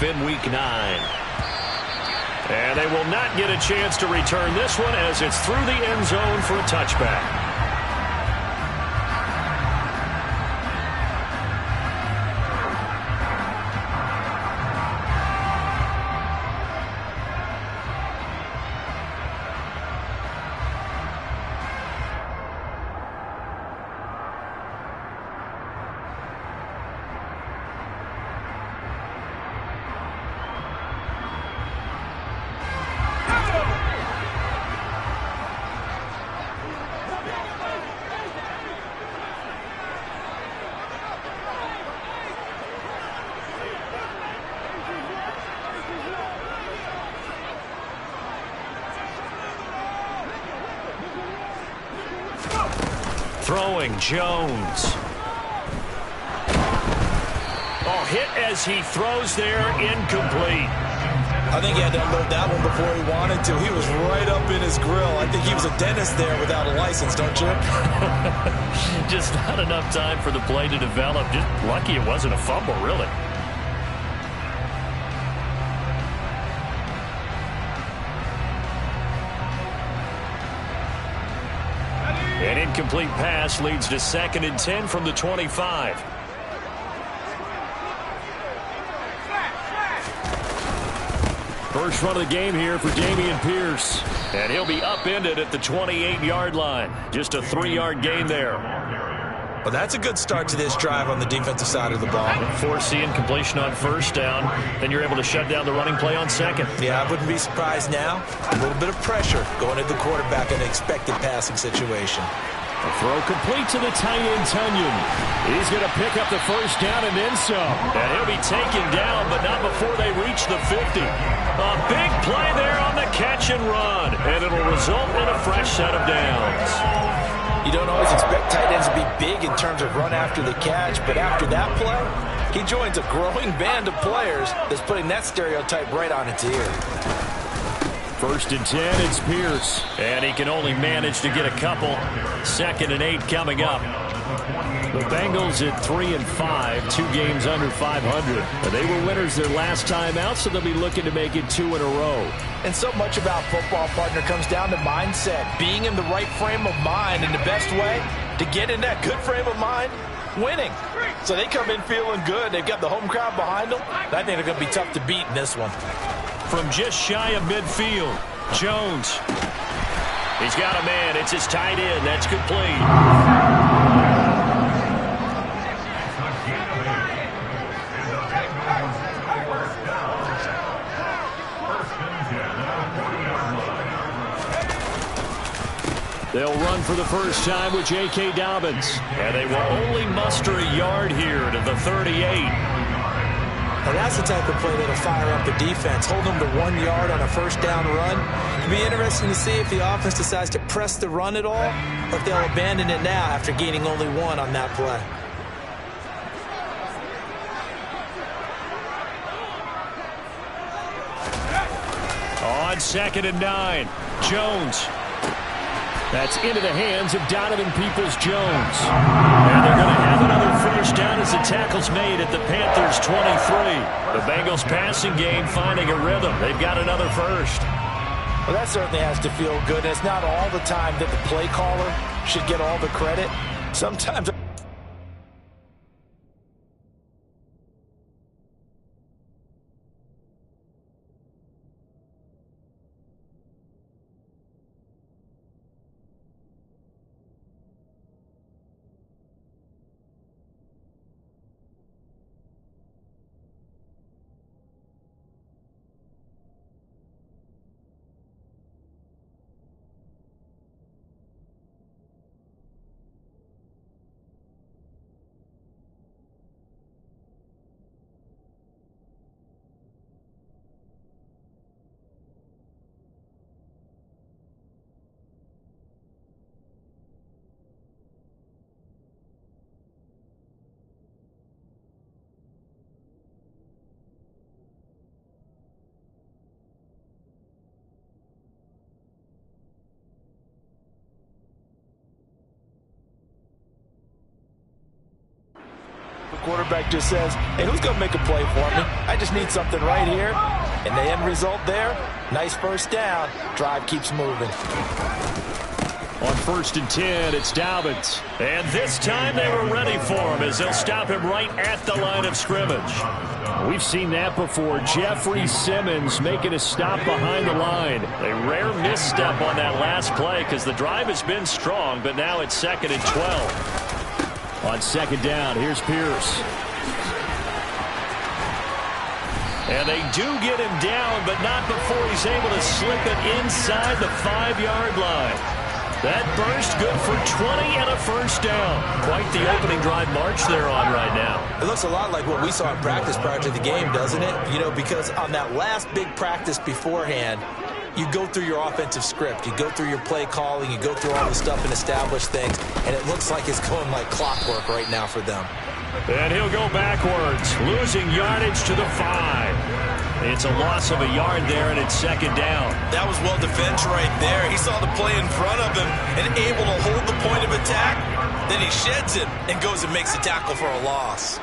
in Week 9. And they will not get a chance to return this one as it's through the end zone for a touchback. Throwing Jones. Oh, hit as he throws there, incomplete. I think he had to unload that one before he wanted to. He was right up in his grill. I think he was a dentist there without a license, don't you? Just not enough time for the play to develop. Just lucky it wasn't a fumble, really. An incomplete pass leads to 2nd and 10 from the 25. First run of the game here for Dameon Pierce. And he'll be upended at the 28-yard line. Just a 3-yard gain there. Well, that's a good start to this drive on the defensive side of the ball. Force completion on first down. Then you're able to shut down the running play on second. Yeah, I wouldn't be surprised now. A little bit of pressure going at the quarterback in an expected passing situation. A throw complete to the tight end, Tunyon. He's going to pick up the first down and then some. And he'll be taken down, but not before they reach the 50. A big play there on the catch and run. And it'll result in a fresh set of downs. You don't always expect tight ends to be big in terms of run after the catch, but after that play, he joins a growing band of players that's putting that stereotype right on its ear. 1st and 10, it's Pierce. And he can only manage to get a couple. 2nd and 8 coming up. The Bengals at 3-5, 2 games under 500. They were winners their last time out, so they'll be looking to make it 2 in a row. And so much about football, partner, comes down to mindset. Being in the right frame of mind, and the best way to get in that good frame of mind, winning. So they come in feeling good. They've got the home crowd behind them. I think they're going to be tough to beat in this one. From just shy of midfield, Jones. He's got a man. It's his tight end. That's complete. They'll run for the first time with J.K. Dobbins. And they will only muster a yard here to the 38. And that's the type of play that'll fire up the defense. Hold them to 1 yard on a first down run. It'll be interesting to see if the offense decides to press the run at all, or if they'll abandon it now after gaining only 1 on that play. On 2nd and 9, Jones. That's into the hands of Donovan Peoples-Jones. And they're going to have another first down as the tackle's made at the Panthers' 23. The Bengals passing game finding a rhythm. They've got another first. Well, that certainly has to feel good. And it's not all the time that the play caller should get all the credit. Sometimes quarterback just says, hey, who's going to make a play for me? I just need something right here. And the end result there, nice first down. Drive keeps moving. On 1st and 10, it's Dobbins. And this time they were ready for him as they'll stop him right at the line of scrimmage. We've seen that before. Jeffrey Simmons making a stop behind the line. A rare misstep on that last play because the drive has been strong, but now it's 2nd and 12. On 2nd down, here's Pierce. And they do get him down, but not before he's able to slip it inside the 5-yard line. That burst good for 20 and a first down. Quite the opening drive march they're on right now. It looks a lot like what we saw in practice prior to the game, doesn't it? You know, because on that last big practice beforehand, you go through your offensive script. You go through your play calling. You go through all the stuff and establish things. And it looks like it's going like clockwork right now for them. And he'll go backwards, losing yardage to the 5. It's a loss of a yard there, and it's 2nd down. That was well defended right there. He saw the play in front of him and able to hold the point of attack. Then he sheds it and goes and makes a tackle for a loss.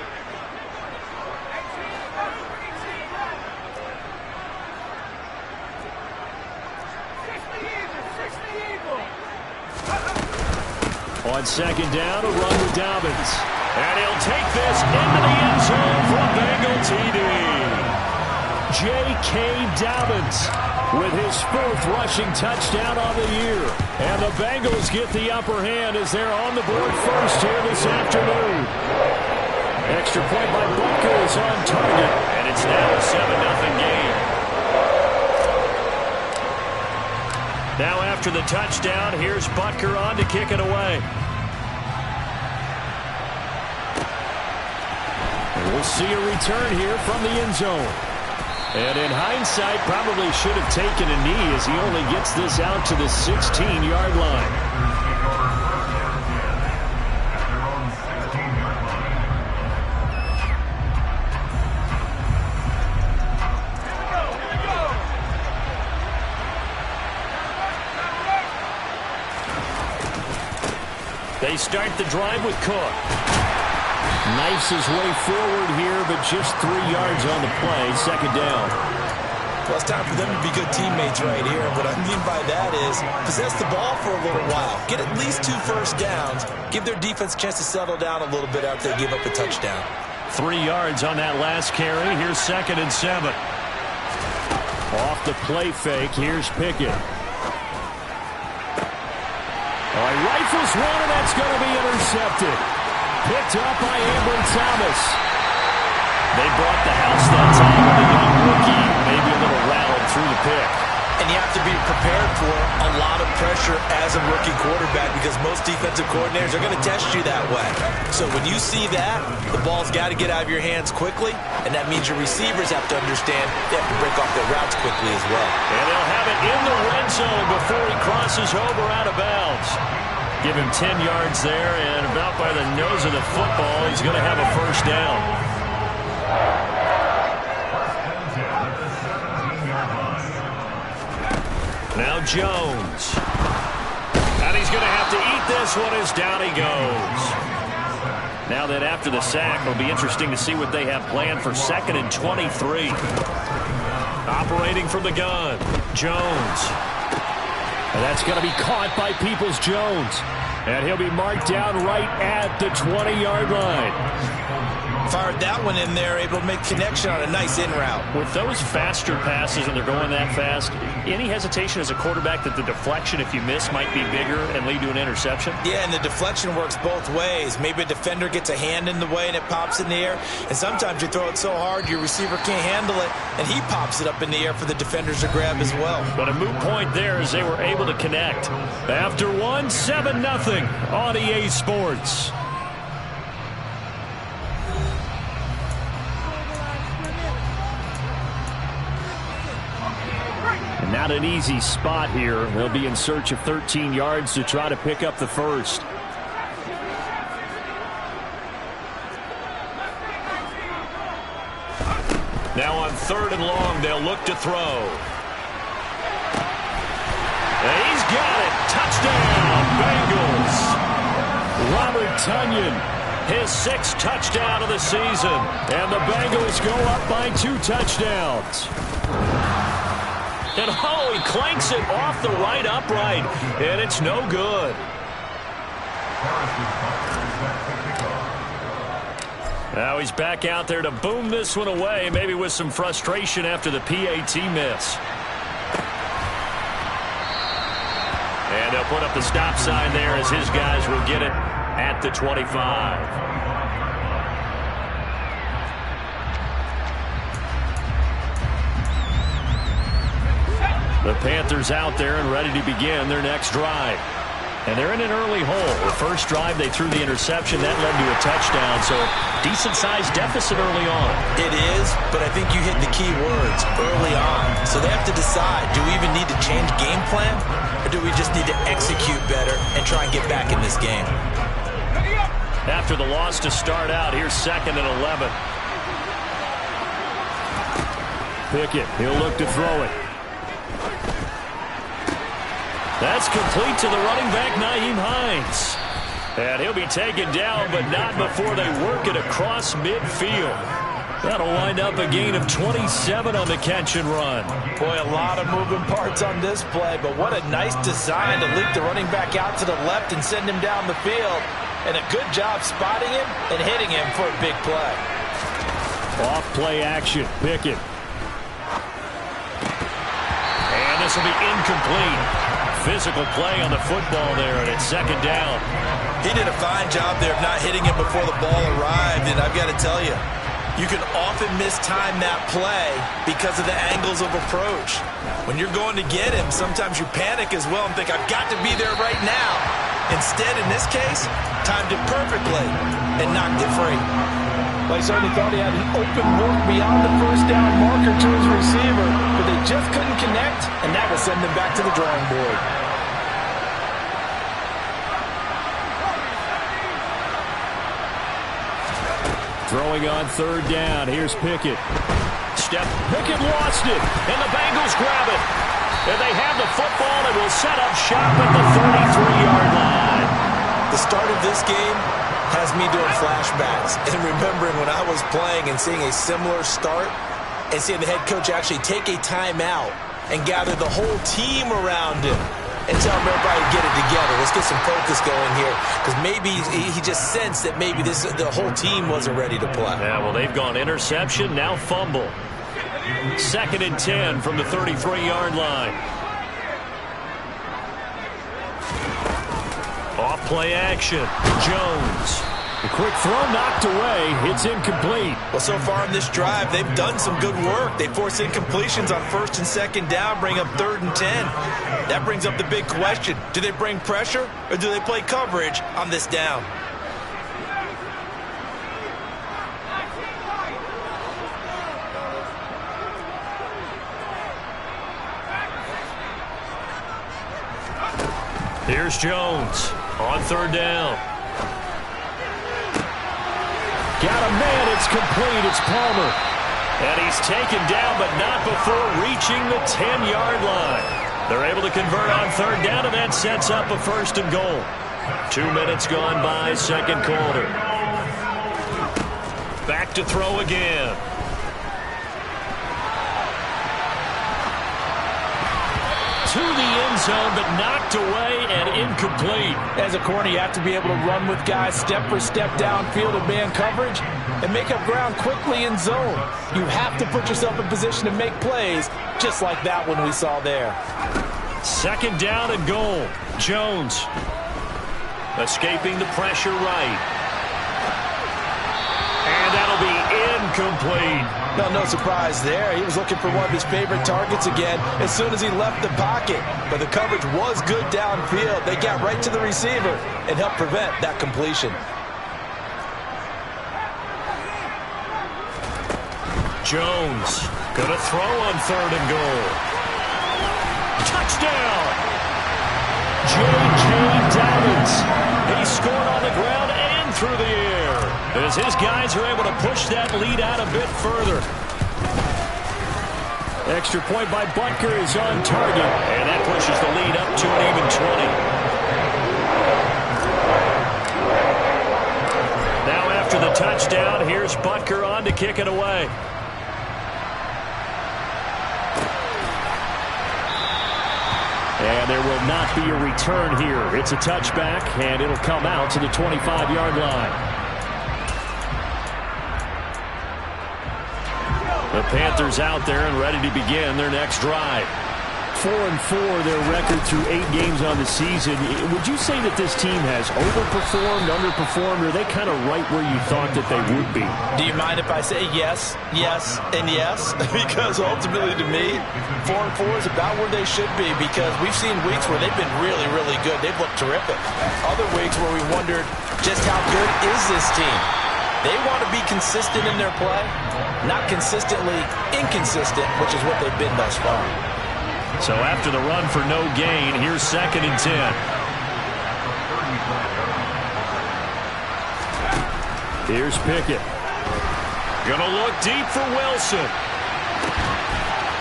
On 2nd down, a run with Dobbins. And he'll take this into the end zone for a Bengal TD. J.K. Dobbins with his 4th rushing touchdown on the year. And the Bengals get the upper hand as they're on the board first here this afternoon. Extra point by Butker is on target. And it's now a 7-0 game. Now after the touchdown, here's Butker on to kick it away. And we'll see a return here from the end zone. And in hindsight, probably should have taken a knee as he only gets this out to the 16-yard line. They start the drive with Cook. Knifes his way forward here, but just 3 yards on the play. 2nd down. Well, it's time for them to be good teammates right here. What I mean by that is possess the ball for a little while. Get at least 2 first downs. Give their defense a chance to settle down a little bit after they give up a touchdown. 3 yards on that last carry. Here's 2nd and 7. Off the play fake. Here's Pickett. All right, rifles one, and that's going to be intercepted. Picked up by Ambry Thomas. They brought the house that time with a young rookie, maybe a little rattled through the pick. And you have to be prepared for a lot of pressure as a rookie quarterback because most defensive coordinators are going to test you that way. So when you see that, the ball's got to get out of your hands quickly, and that means your receivers have to understand they have to break off their routes quickly as well. And they'll have it in the red zone before he crosses over out of bounds. Give him 10 yards there, and about by the nose of the football, he's going to have a first down. Now Jones. And he's going to have to eat this one as down he goes. Now that after the sack, it'll be interesting to see what they have planned for 2nd and 23. Operating from the gun, Jones. And that's going to be caught by Peoples-Jones. And he'll be marked down right at the 20-yard line. Fired that one in there, able to make connection on a nice in route. With those faster passes and they're going that fast, any hesitation as a quarterback that the deflection, if you miss, might be bigger and lead to an interception? Yeah, and the deflection works both ways. Maybe a defender gets a hand in the way and it pops in the air. And sometimes you throw it so hard your receiver can't handle it, and he pops it up in the air for the defenders to grab as well. But a moot point there as they were able to connect. After one, 7-0 on EA Sports. Not an easy spot here. They'll be in search of 13 yards to try to pick up the first. Now on 3rd and long, they'll look to throw. And he's got it. Touchdown, Bengals. Robert Tonyan His 6th touchdown of the season. And the Bengals go up by 2 touchdowns. And oh, he clanks it off the right upright. And it's no good. Now he's back out there to boom this one away, maybe with some frustration after the PAT miss. And they'll put up the stop sign there as his guys will get it at the 25. The Panthers out there and ready to begin their next drive. And they're in an early hole. The first drive, they threw the interception. That led to a touchdown, so decent-sized deficit early on. It is, but I think you hit the key words, early on. So they have to decide, do we even need to change game plan, or do we just need to execute better and try and get back in this game? After the loss to start out, here's 2nd and 11. Pickett, he'll look to throw it. That's complete to the running back, Nyheim Hines. And he'll be taken down, but not before they work it across midfield. That'll wind up a gain of 27 on the catch and run. Boy, a lot of moving parts on this play, but what a nice design to leak the running back out to the left and send him down the field. And a good job spotting him and hitting him for a big play. Off play action, Pickett. And this will be incomplete. Physical play on the football there, and it's 2nd down. He did a fine job there of not hitting him before the ball arrived, and I've got to tell you, you can often mistime that play because of the angles of approach. When you're going to get him, sometimes you panic as well and think, I've got to be there right now. Instead, in this case, timed it perfectly and knocked it free. Well, he certainly thought he had an open look beyond the first down marker to his receiver, but they just couldn't connect, and that will send them back to the drawing board. Throwing on 3rd down. Here's Pickett. Pickett lost it, and the Bengals grab it. And they have the football and will set up shop at the 33-yard line. The start of this game has me doing flashbacks and remembering when I was playing and seeing a similar start and seeing the head coach actually take a timeout and gather the whole team around him and tell everybody to get it together. Let's get some focus going here, because maybe he just sensed that maybe the whole team wasn't ready to play. Yeah, well, they've gone interception, now fumble. 2nd and 10 from the 33-yard line. Off play action. Jones. The quick throw knocked away. It's incomplete. Well, so far in this drive, they've done some good work. They force incompletions on 1st and 2nd down, bring up 3rd and 10. That brings up the big question. Do they bring pressure or do they play coverage on this down? Here's Jones on 3rd down. Got a man, it's complete, it's Palmer. And he's taken down, but not before reaching the 10-yard line. They're able to convert on 3rd down, and that sets up a 1st and goal. 2 minutes gone by, 2nd quarter. Back to throw again. To the end zone, but knocked away and incomplete. As a corner, you have to be able to run with guys step for step downfield in man coverage and make up ground quickly in zone. You have to put yourself in position to make plays, just like that one we saw there. 2nd down and goal. Jones escaping the pressure right. And that'll be incomplete. No surprise there. He was looking for one of his favorite targets again as soon as he left the pocket. But the coverage was good downfield. They got right to the receiver and helped prevent that completion. Jones gonna throw on 3rd and goal. Touchdown! J.J. Dobbins. He scored on the ground and through the air, as his guys are able to push that lead out a bit further. Extra point by Butker is on target, and that pushes the lead up to an even 20. Now touchdown. Here's Butker on to kick it away. And there will not be a return here. It's a touchback, and it'll come out to the 25-yard line. The Panthers out there and ready to begin their next drive. 4-4 their record through 8 games on the season. Would you say that this team has overperformed, underperformed, or are they kind of right where you thought that they would be? Do you mind if I say yes, yes, and yes? Because ultimately to me, 4-4 is about where they should be, because we've seen weeks where they've been really, really good. They've looked terrific. Other weeks where we wondered just how good is this team? They want to be consistent in their play, not consistently inconsistent, which is what they've been thus far. So after the run for no gain, here's 2nd and 10. Here's Pickett. Gonna look deep for Wilson.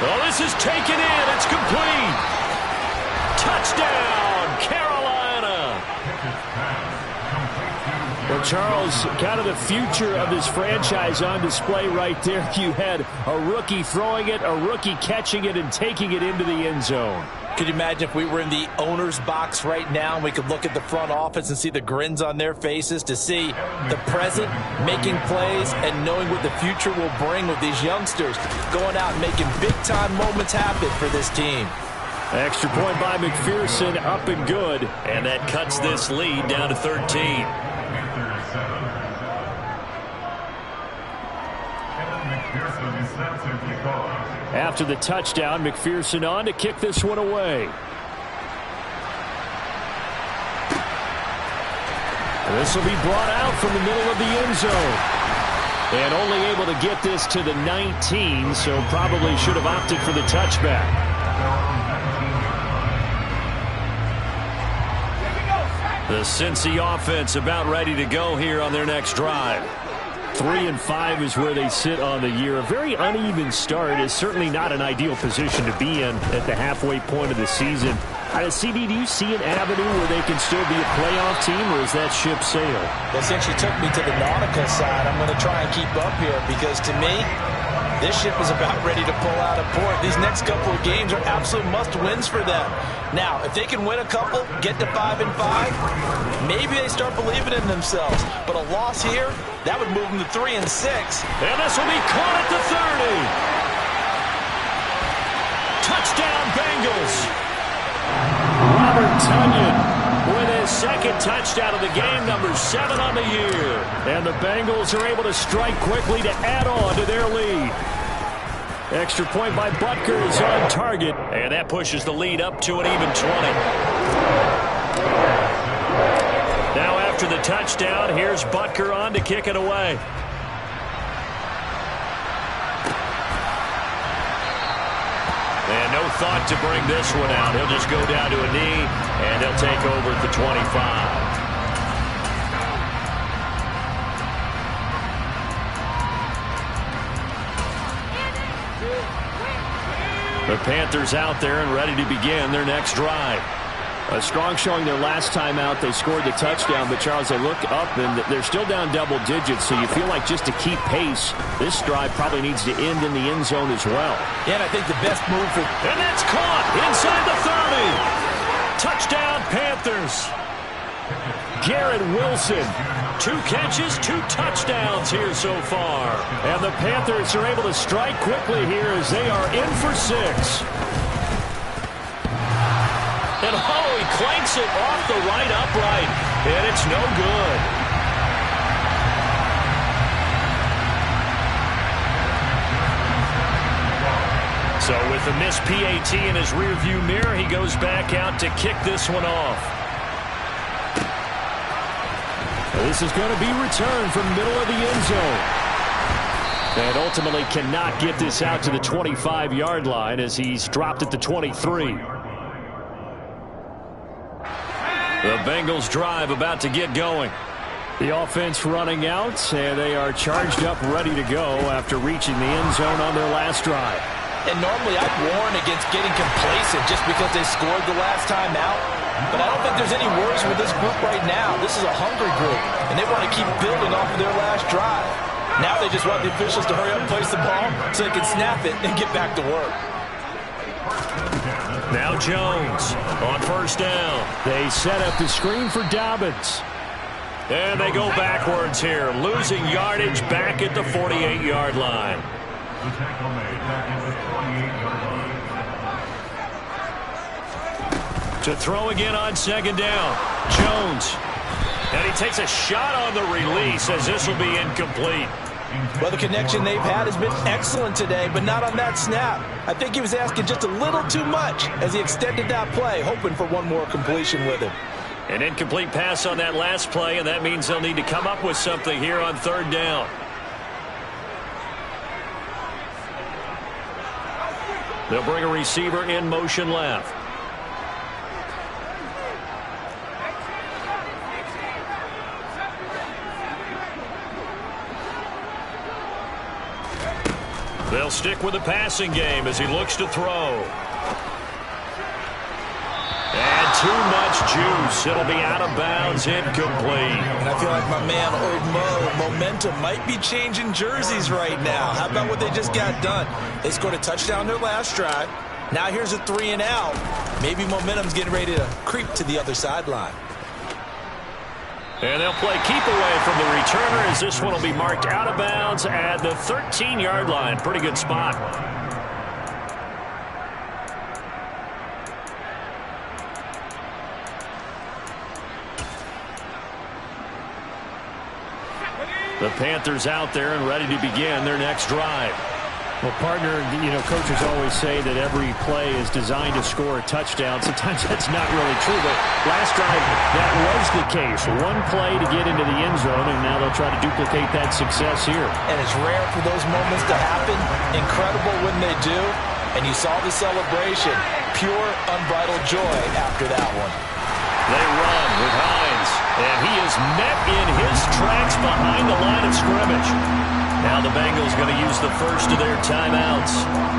Oh, this is taken in. It's complete. Touchdown, Carolina. Well, Charles, kind of the future of this franchise on display right there. You had a rookie throwing it, a rookie catching it, and taking it into the end zone. Could you imagine if we were in the owner's box right now and we could look at the front office and see the grins on their faces, to see the present making plays and knowing what the future will bring with these youngsters going out and making big-time moments happen for this team. Extra point by McPherson, up and good. And that cuts this lead down to 13. After the touchdown, McPherson on to kick this one away. This will be brought out from the middle of the end zone. And only able to get this to the 19, so probably should have opted for the touchback. The Cincy offense about ready to go here on their next drive. 3-5 is where they sit on the year. A very uneven start is certainly not an ideal position to be in at the halfway point of the season. CD, do you see an avenue where they can still be a playoff team, or is that ship sailed? Well, since you took me to the Nautica side, I'm going to try and keep up here, because to me, this ship is about ready to pull out of port. These next couple of games are absolute must-wins for them. Now, if they can win a couple, get to 5-5, maybe they start believing in themselves. But a loss here, that would move them to 3-6. And this will be caught at the 30. Touchdown, Bengals. Robert Tonyan with his 2nd touchdown of the game, number 7 on the year. And the Bengals are able to strike quickly to add on to their lead. Extra point by Butker is on target, and that pushes the lead up to an even 20. Now after the touchdown, here's Butker on to kick it away. And no thought to bring this one out. He'll just go down to a knee, and he'll take over at the 25. The Panthers out there and ready to begin their next drive. A strong showing their last time out. They scored the touchdown, but, Charles, they look up, and they're still down double digits, so you feel like just to keep pace, this drive probably needs to end in the end zone as well. Yeah, and I think the best move for... And that's caught inside the 30. Touchdown, Panthers. Garrett Wilson. 2 catches, 2 touchdowns here so far. And the Panthers are able to strike quickly here as they are in for 6. And he clanks it off the right upright, and it's no good. So with the missed PAT in his rearview mirror, he goes back out to kick this one off. This is going to be returned from the middle of the end zone. And ultimately cannot get this out to the 25-yard line as he's dropped at the 23. The Bengals drive about to get going. The offense running out, and they are charged up, ready to go after reaching the end zone on their last drive. And normally I'd warn against getting complacent just because they scored the last time out. But I don't think there's any worries with this group right now. This is a hungry group, and they want to keep building off of their last drive. Now they just want the officials to hurry up and place the ball so they can snap it and get back to work. Now Jones on first down. They set up the screen for Dobbins. And they go backwards here, losing yardage back at the 48-yard line. The tackle made back at the 48-yard line. To throw again on second down. Jones. And he takes a shot on the release as this will be incomplete. Well, the connection they've had has been excellent today, but not on that snap. I think he was asking just a little too much as he extended that play, hoping for one more completion with him. An incomplete pass on that last play, and that means they'll need to come up with something here on third down. They'll bring a receiver in motion left. They'll stick with the passing game as he looks to throw. And too much juice. It'll be out of bounds, incomplete. And I feel like my man, Old Mo, momentum might be changing jerseys right now. How about what they just got done? They scored a touchdown their last drive. Now here's a 3 and out. Maybe momentum's getting ready to creep to the other sideline. And they'll play keep away from the returner as this one will be marked out of bounds at the 13-yard line. Pretty good spot. The Panthers out there and ready to begin their next drive. Well, partner, coaches always say that every play is designed to score a touchdown. Sometimes that's not really true, but last drive, that was the case. One play to get into the end zone, and now they'll try to duplicate that success here. And it's rare for those moments to happen. Incredible when they do. And you saw the celebration. Pure, unbridled joy after that one. They run with Hines, and he is met in his tracks behind the line of scrimmage. Now the Bengals going to use the first of their timeouts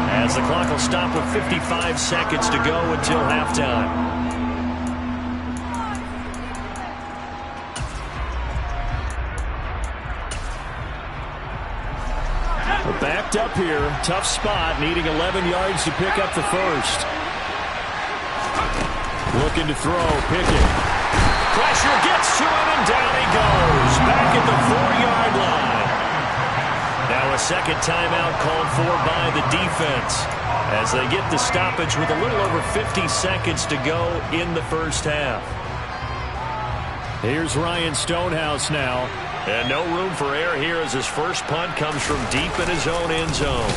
as the clock will stop with 55 seconds to go until halftime. We're backed up here. Tough spot, needing 11 yards to pick up the first. Looking to throw, Pickett. Pressure gets to him, and down he goes. Back at the 4-yard line. Now a second timeout called for by the defense as they get the stoppage with a little over 50 seconds to go in the first half. Here's Ryan Stonehouse now. And no room for error here as his first punt comes from deep in his own end zone.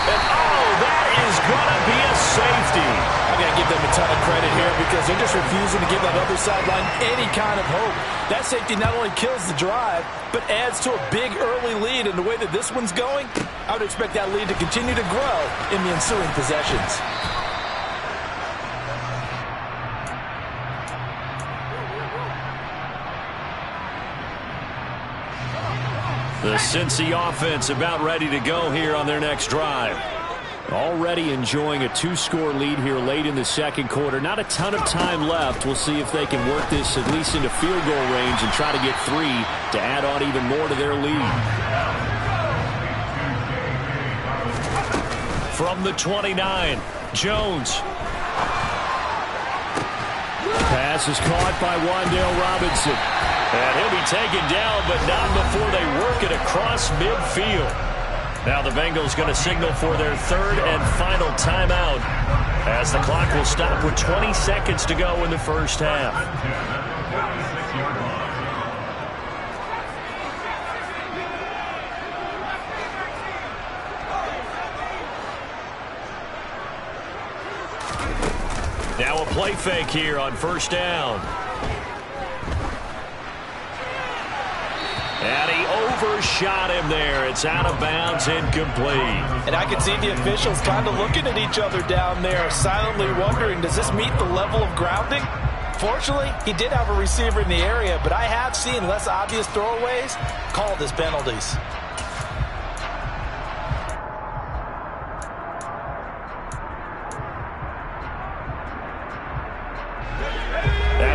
And that is going to be a safety. I'm going to give them a ton of credit here because they're just refusing to give that other sideline any kind of hope. That safety not only kills the drive, but adds to a big early lead. And the way that this one's going, I would expect that lead to continue to grow in the ensuing possessions. The Cincy offense about ready to go here on their next drive. Already enjoying a 2-score lead here late in the second quarter. Not a ton of time left. We'll see if they can work this at least into field goal range and try to get 3 to add on even more to their lead. From the 29, Jones. Pass is caught by Wan'Dale Robinson. And he'll be taken down, but not before they work it across midfield. Now the Bengals going to signal for their third and final timeout as the clock will stop with 20 seconds to go in the first half. Now a play fake here on first down. And he overshot him there. It's out of bounds, incomplete. And I can see the officials kind of looking at each other down there, silently wondering, does this meet the level of grounding? Fortunately, he did have a receiver in the area, but I have seen less obvious throwaways called as penalties.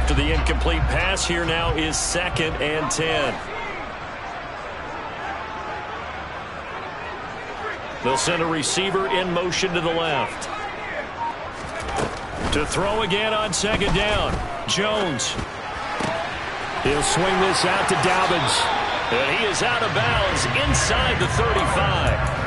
After the incomplete pass, here now is 2nd and 10. They'll send a receiver in motion to the left. To throw again on 2nd down. Jones. He'll swing this out to Dobbins. And he is out of bounds inside the 35.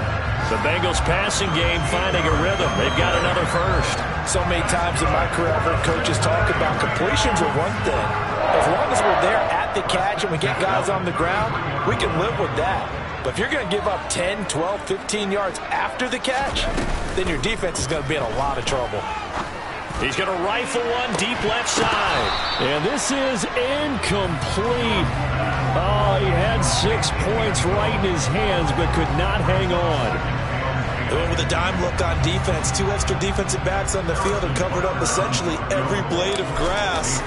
The Bengals passing game finding a rhythm. They've got another first. So many times in my career, I've heard coaches talk about completions are one thing. As long as we're there at the catch and we get guys on the ground, we can live with that. But if you're going to give up 10, 12, 15 yards after the catch, then your defense is going to be in a lot of trouble. He's going to rifle one deep left side. And this is incomplete. Oh, he had 6 points right in his hands, but could not hang on. With a dime look on defense, 2 extra defensive backs on the field and covered up essentially every blade of grass.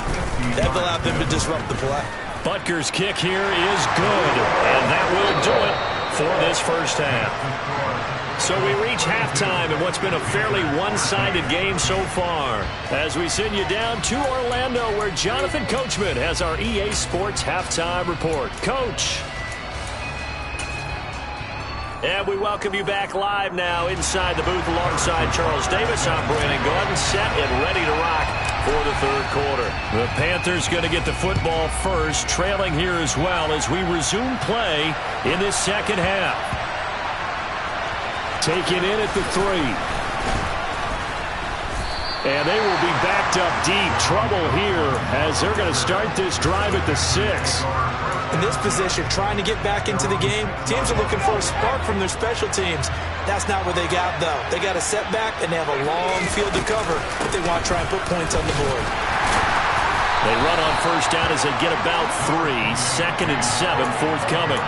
That allowed them to disrupt the play. Butker's kick here is good, and that will do it for this first half. So we reach halftime in what's been a fairly one-sided game so far, as we send you down to Orlando, where Jonathan Coachman has our EA Sports halftime report. Coach. And we welcome you back live now inside the booth alongside Charles Davis. I'm Brandon Gordon, set and ready to rock for the third quarter. The Panthers going to get the football first, trailing here as well as we resume play in this second half. Taken in at the 3. And they will be backed up deep. Trouble here as they're going to start this drive at the 6. In this position, trying to get back into the game, teams are looking for a spark from their special teams. That's not what they got, though. They got a setback, and they have a long field to cover if they want to try and put points on the board. They run on first down as they get about 3. 2nd and 7 forthcoming.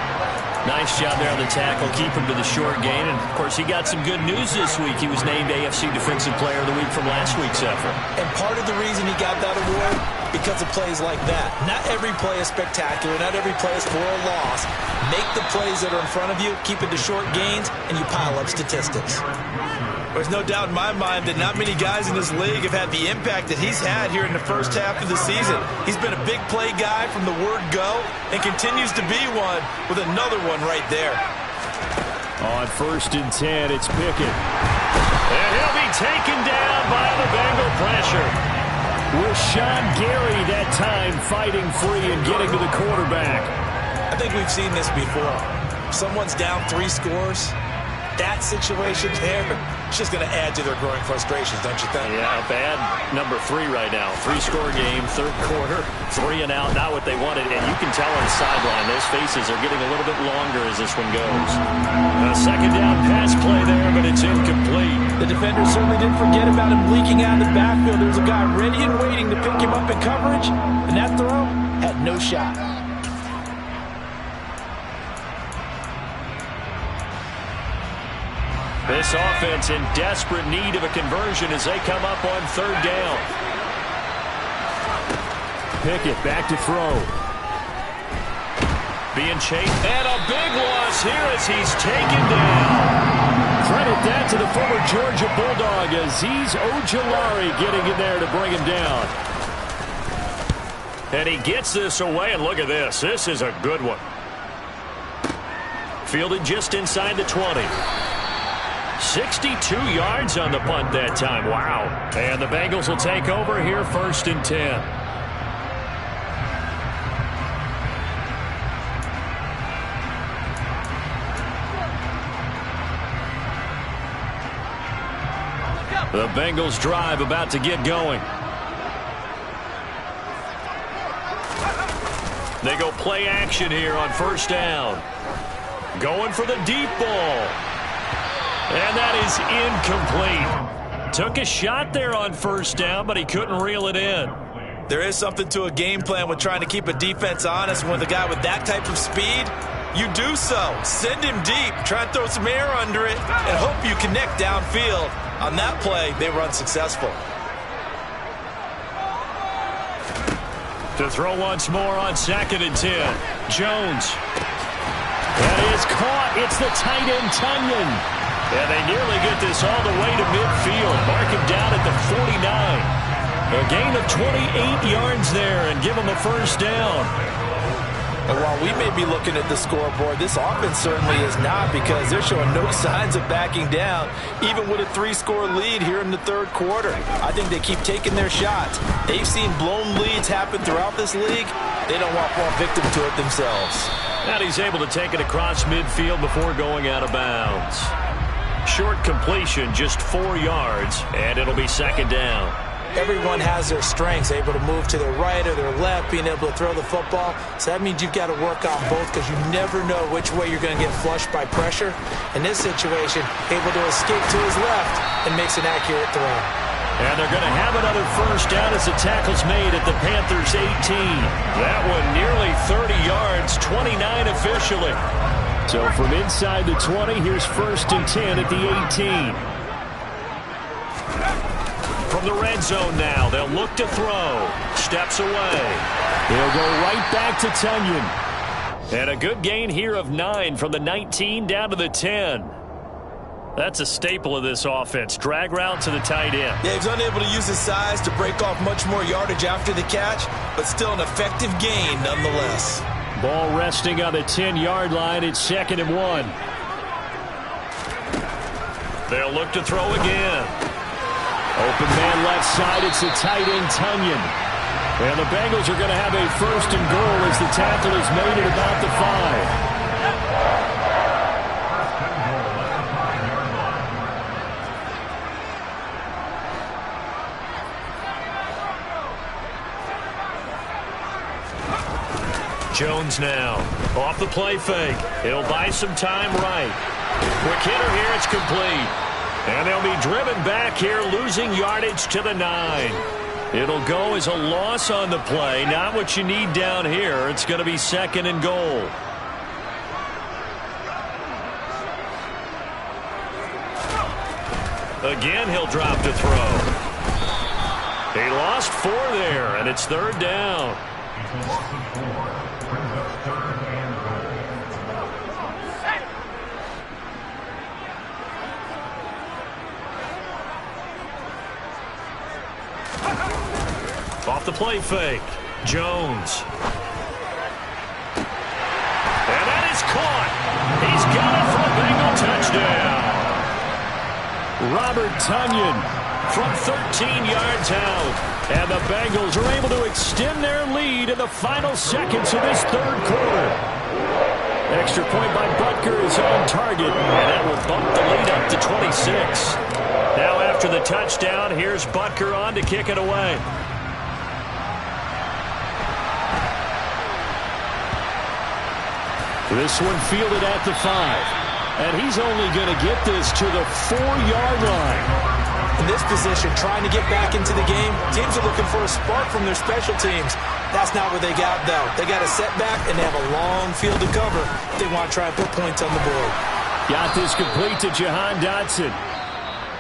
Nice job there on the tackle. Keep him to the short gain. And, of course, he got some good news this week. He was named AFC Defensive Player of the Week from last week's effort. And part of the reason he got that award, because of plays like that. Not every play is spectacular. Not every play is for a loss. Make the plays that are in front of you, keep it to short gains, and you pile up statistics. There's no doubt in my mind that not many guys in this league have had the impact that he's had here in the first half of the season. He's been a big play guy from the word go and continues to be one with another one right there. On 1st and 10, it's Pickett. And he'll be taken down by the Bengal pressure. Rashawn Gary that time fighting free and getting to the quarterback. I think we've seen this before. Someone's down 3 scores. That situation there, it's just going to add to their growing frustrations, don't you think? Yeah, bad number 3 right now. 3-score game, third quarter, 3 and out, not what they wanted. And you can tell on the sideline, those faces are getting a little bit longer as this one goes. A 2nd down pass play there, but it's incomplete. The defender certainly didn't forget about him leaking out of the backfield. There was a guy ready and waiting to pick him up in coverage, and that throw had no shot. This offense in desperate need of a conversion as they come up on 3rd down. Pickett back to throw. Being chased. And a big loss here as he's taken down. Credit that to the former Georgia Bulldog, Azeez Ojulari getting in there to bring him down. And he gets this away, and look at this. This is a good one. Fielded just inside the 20. 62 yards on the punt that time. Wow. And the Bengals will take over here 1st and 10. The Bengals drive about to get going. They go play action here on 1st down. Going for the deep ball. And that is incomplete. Took a shot there on 1st down, but he couldn't reel it in. There is something to a game plan with trying to keep a defense honest. With a guy with that type of speed, you do so. Send him deep, try and throw some air under it, and hope you connect downfield. On that play, they were unsuccessful. To throw once more on 2nd and 10. Jones. That is caught. It's the tight end, Tunyon. And they nearly get this all the way to midfield. Mark him down at the 49. A gain of 28 yards there and give them a first down. And while we may be looking at the scoreboard, this offense certainly is not, because they're showing no signs of backing down, even with a 3-score lead here in the third quarter. I think they keep taking their shots. They've seen blown leads happen throughout this league. They don't want to fall victim to it themselves. And he's able to take it across midfield before going out of bounds. Short completion, just 4 yards, and it'll be second down. Everyone has their strengths, able to move to their right or their left, being able to throw the football. So that means you've got to work on both, because you never know which way you're going to get flushed by pressure. In this situation, able to escape to his left and makes an accurate throw. And they're going to have another first down as the tackle's made at the Panthers' 18. That one nearly 30 yards, 29 officially. So from inside the 20, here's 1st and 10 at the 18. From the red zone now, they'll look to throw. Steps away. They'll go right back to Tonyan. And a good gain here of 9 from the 19 down to the 10. That's a staple of this offense. Drag route to the tight end. Yeah, he's unable to use his size to break off much more yardage after the catch, but still an effective gain nonetheless. Ball resting on the 10-yard line. It's 2nd and 1. They'll look to throw again. Open man left side. It's the tight end, Tonyan. And the Bengals are going to have a 1st and goal as the tackle is made at about the 5. Jones now. Off the play fake. He'll buy some time right. Quick hitter here. It's complete. And they'll be driven back here, losing yardage to the 9. It'll go as a loss on the play. Not what you need down here. It's going to be 2nd and goal. Again, he'll drop to throw. He lost 4 there, and it's 3rd down. Off the play fake. Jones. And that is caught. He's got it for a Bengal touchdown. Robert Tonyan from 13 yards out. And the Bengals are able to extend their lead in the final seconds of this third quarter. Extra point by Butker is on target. And that will bump the lead up to 26. Now after the touchdown, here's Butker on to kick it away. This one fielded at the 5. And he's only going to get this to the 4-yard line. In this position, trying to get back into the game, teams are looking for a spark from their special teams. That's not what they got, though. They got a setback, and they have a long field to cover if they want to try and put points on the board. Got this complete to Jahan Dotson.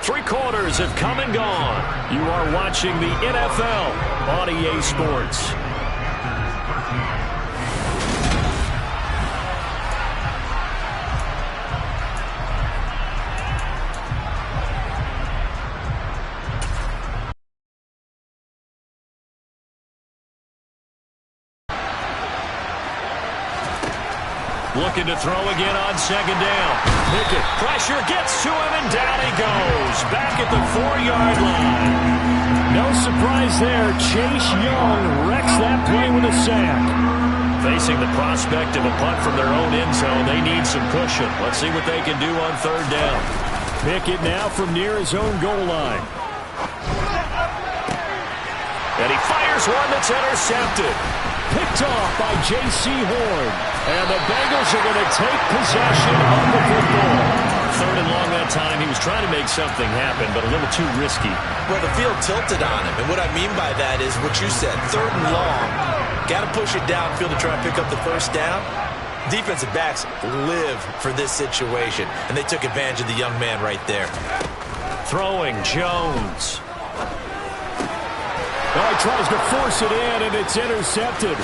3 quarters have come and gone. You are watching the NFL on EA Sports. Looking to throw again on 2nd down. Pickett, pressure gets to him, and down he goes. Back at the 4-yard line. No surprise there. Chase Young wrecks that play with a sack. Facing the prospect of a punt from their own end zone, they need some cushion. Let's see what they can do on 3rd down. Pickett now from near his own goal line. And he fires one that's intercepted. Picked off by J.C. Horn. And the Bengals are going to take possession of the football. 3rd and long that time. He was trying to make something happen, but a little too risky. Well, the field tilted on him. And what I mean by that is what you said. 3rd and long. Got to push it downfield to try and pick up the first down. Defensive backs live for this situation. And they took advantage of the young man right there. Throwing Jones. Oh, he tries to force it in, and it's intercepted.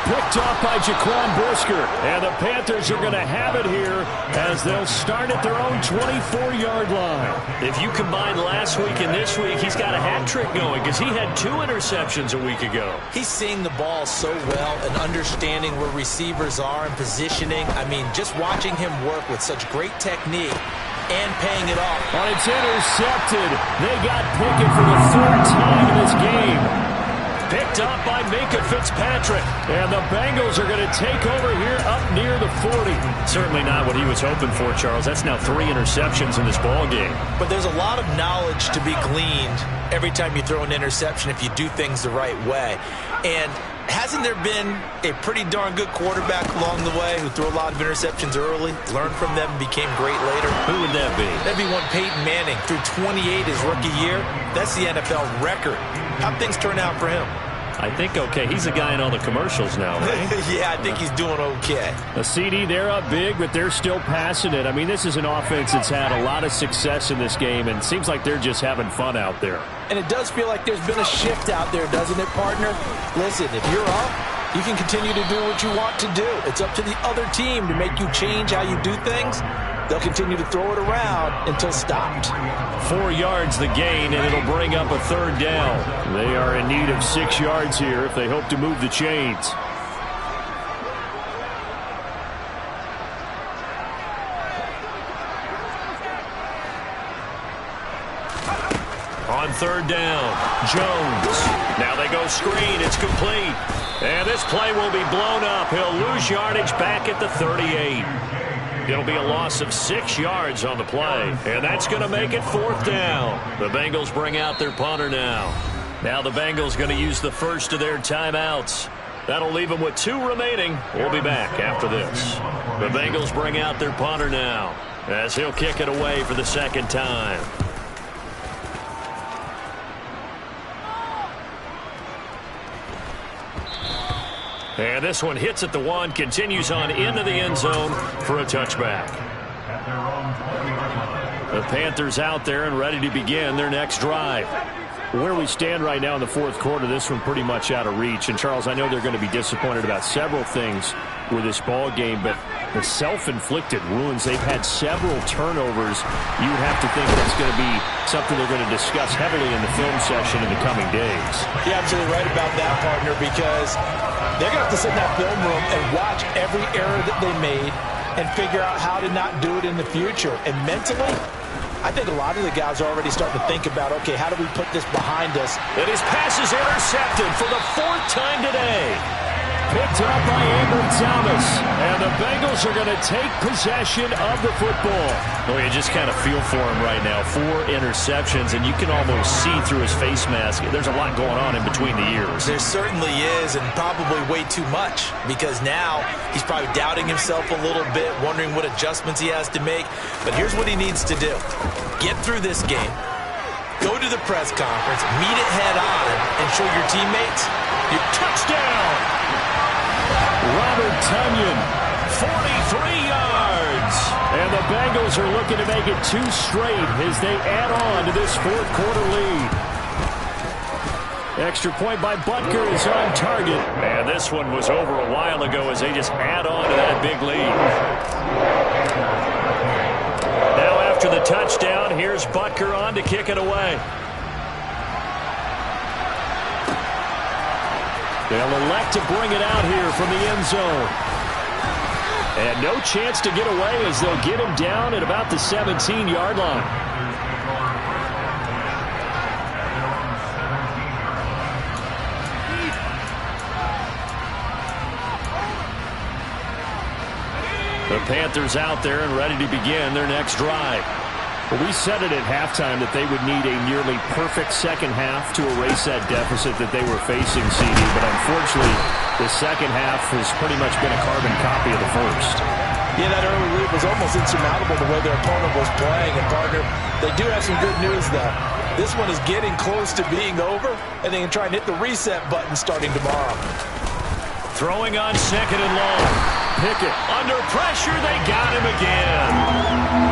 picked off by Jaquan Brisker. And the Panthers are going to have it here as they'll start at their own 24-yard line. If you combine last week and this week, he's got a hat trick going because he had 2 interceptions a week ago. He's seeing the ball so well and understanding where receivers are and positioning. I mean, just watching him work with such great technique and paying it off. Oh, it's intercepted. They got Pickett for the 3rd time in this game. Picked up by Minkah Fitzpatrick. And the Bengals are going to take over here up near the 40. Certainly not what he was hoping for, Charles. That's now 3 interceptions in this ball game. But there's a lot of knowledge to be gleaned every time you throw an interception if you do things the right way. And hasn't there been a pretty darn good quarterback along the way who threw a lot of interceptions early, learned from them, and became great later? Who would that be? That'd be one Peyton Manning. Threw 28 his rookie year. That's the NFL record. How'd things turn out for him? I think okay. He's a guy in all the commercials now, right? Yeah, I think he's doing okay. A CD, they're up big, but they're still passing it. I mean, this is an offense that's had a lot of success in this game, and it seems like they're just having fun out there. And it does feel like there's been a shift out there, doesn't it, partner? Listen, if you're up, you can continue to do what you want to do. It's up to the other team to make you change how you do things. They'll continue to throw it around until stopped. 4 yards the gain, and it'll bring up a 3rd down. They are in need of 6 yards here if they hope to move the chains. On 3rd down, Jones. Now they go screen. It's complete. And this play will be blown up. He'll lose yardage back at the 38. It'll be a loss of 6 yards on the play. And that's going to make it 4th down. The Bengals bring out their punter now. Now the Bengals going to use the first of their timeouts. That'll leave them with 2 remaining. We'll be back after this. The Bengals bring out their punter now as he'll kick it away for the 2nd time. And this one hits at the 1, continues on into the end zone for a touchback. The Panthers out there and ready to begin their next drive. Where we stand right now in the 4th quarter, this one pretty much out of reach. And, Charles, I know they're going to be disappointed about several things with this ball game, but the self-inflicted wounds, they've had several turnovers. You would have to think that's going to be something they're going to discuss heavily in the film session in the coming days. You're absolutely right about that, partner, because they're going to have to sit in that film room and watch every error that they made and figure out how to not do it in the future. And mentally, I think a lot of the guys are already starting to think about, okay, how do we put this behind us? And his pass is intercepted for the 4th time today. Picked up by Ambry Thomas. And the Bengals are going to take possession of the football. Well, you just kind of feel for him right now. 4 interceptions, and you can almost see through his face mask. There's a lot going on in between the ears. There certainly is, and probably way too much, because now he's probably doubting himself a little bit, wondering what adjustments he has to make. But here's what he needs to do. Get through this game. Go to the press conference, meet it head on, and show your teammates your touchdown. Robert Tonyan, 43 yards. And the Bengals are looking to make it 2 straight as they add on to this 4th quarter lead. Extra point by Butker is on target. And this one was over a while ago as they just add on to that big lead. Now after the touchdown, here's Butker on to kick it away. They'll elect to bring it out here from the end zone. And no chance to get away as they'll get him down at about the 17-yard line. The Panthers out there and ready to begin their next drive. Well, we said it at halftime that they would need a nearly perfect second half to erase that deficit that they were facing, CD. But unfortunately, the second half has pretty much been a carbon copy of the first. Yeah, that early lead was almost insurmountable the way their opponent was playing. And, partner, they do have some good news, though. This one is getting close to being over, and they can try and hit the reset button starting tomorrow. Throwing on 2nd and long. Pickett under pressure. They got him again.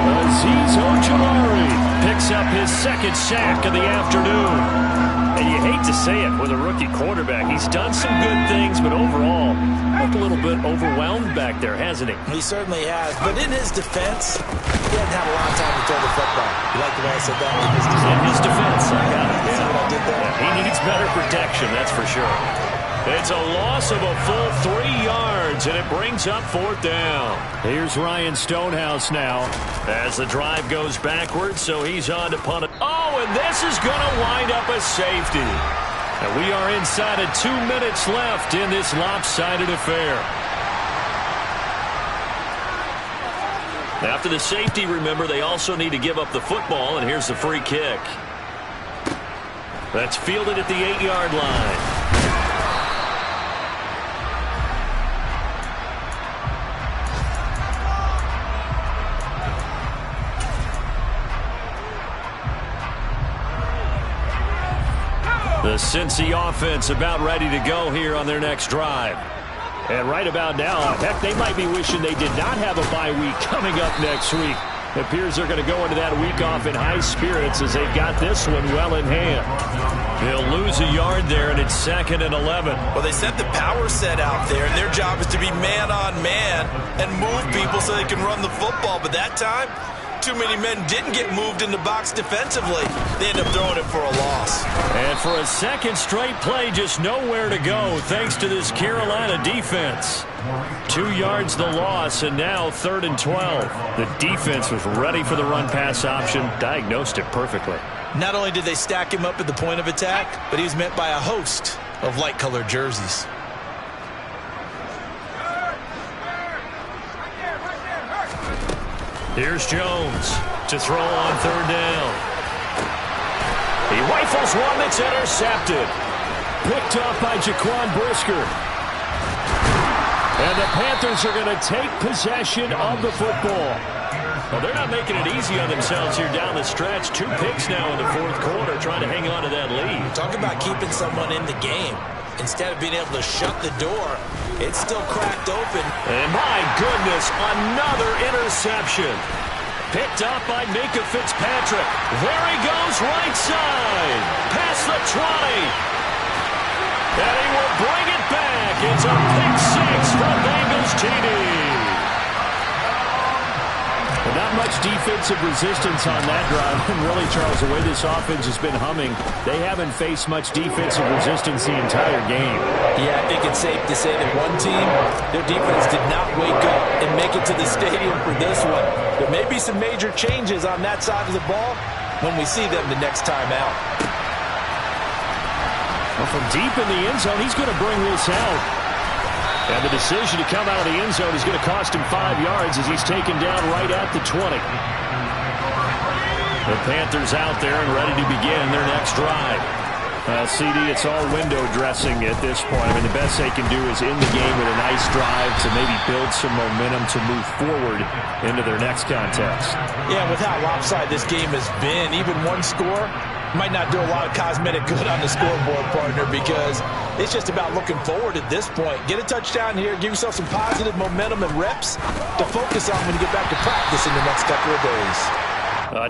Azeez Ojulari picks up his 2nd sack of the afternoon. And you hate to say it with a rookie quarterback. He's done some good things, but overall, looked a little bit overwhelmed back there, hasn't he? He certainly has. But in his defense, he hadn't had a lot of time to throw the football. You like the way I said that? In his defense, I got it. See what I did there? Yeah, he needs better protection, that's for sure. It's a loss of a full 3 yards, and it brings up 4th down. Here's Ryan Stonehouse now as the drive goes backwards, so he's on to punt it. Oh, and this is going to wind up a safety. And we are inside of 2 minutes left in this lopsided affair. After the safety, remember, they also need to give up the football, and here's the free kick. That's fielded at the 8-yard line. The Cincy offense about ready to go here on their next drive. And right about now, heck, they might be wishing they did not have a bye week coming up next week. It appears they're going to go into that week off in high spirits as they've got this one well in hand. They'll lose a yard there, and it's 2nd and 11. Well, they sent the power set out there, and their job is to be man-on-man and move people so they can run the football. But that time, too many men didn't get moved in the box defensively. They end up throwing it for a loss. And for a second straight play, just nowhere to go thanks to this Carolina defense. 2 yards the loss, and now 3rd and 12. The defense was ready for the run-pass option, diagnosed it perfectly. Not only did they stack him up at the point of attack, but he was met by a host of light-colored jerseys. Here's Jones to throw on 3rd down. He rifles one that's intercepted. Picked off by Jaquan Brisker. And the Panthers are going to take possession of the football. Well, they're not making it easy on themselves here down the stretch. 2 picks now in the 4th quarter, trying to hang on to that lead. Talk about keeping someone in the game. Instead of being able to shut the door, it's still cracked open. And my goodness, another interception. Picked up by Minkah Fitzpatrick. There he goes, right side. Past the 20. And he will bring it back. It's a pick 6 for Bengals TD. Not much defensive resistance on that drive. And really, Charles, the way this offense has been humming, they haven't faced much defensive resistance the entire game. Yeah, I think it's safe to say that one team, their defense did not wake up and make it to the stadium for this one. There may be some major changes on that side of the ball when we see them the next time out. Well, from deep in the end zone, he's going to bring this out. And the decision to come out of the end zone is going to cost him 5 yards as he's taken down right at the 20. The Panthers out there and ready to begin their next drive. CD, it's all window dressing at this point. I mean, the best they can do is end the game with a nice drive to maybe build some momentum to move forward into their next contest. Yeah, with how lopsided this game has been, even one score might not do a lot of cosmetic good on the scoreboard, partner, because it's just about looking forward at this point. Get a touchdown here, give yourself some positive momentum and reps to focus on when you get back to practice in the next couple of days.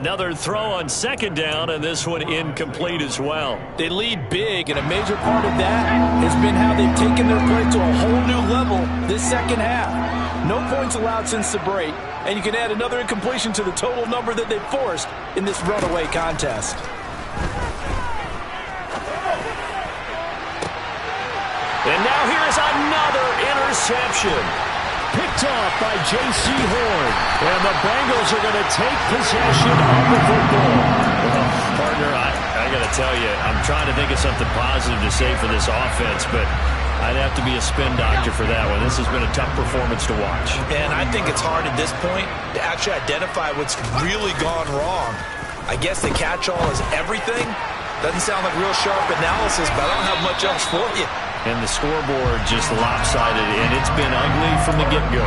Another throw on 2nd down, and this one incomplete as well. They lead big, and a major part of that has been how they've taken their play to a whole new level this second half. No points allowed since the break, and you can add another incompletion to the total number that they've forced in this runaway contest. And now here is another interception. Picked off by J.C. Horn. And the Bengals are going to take possession of the football. Well, partner, I got to tell you, I'm trying to think of something positive to say for this offense, but I'd have to be a spin doctor for that one. This has been a tough performance to watch. And I think it's hard at this point to actually identify what's really gone wrong. I guess the catch-all is everything. Doesn't sound like real sharp analysis, but I don't have much else for you. And the scoreboard just lopsided, and it's been ugly from the get-go.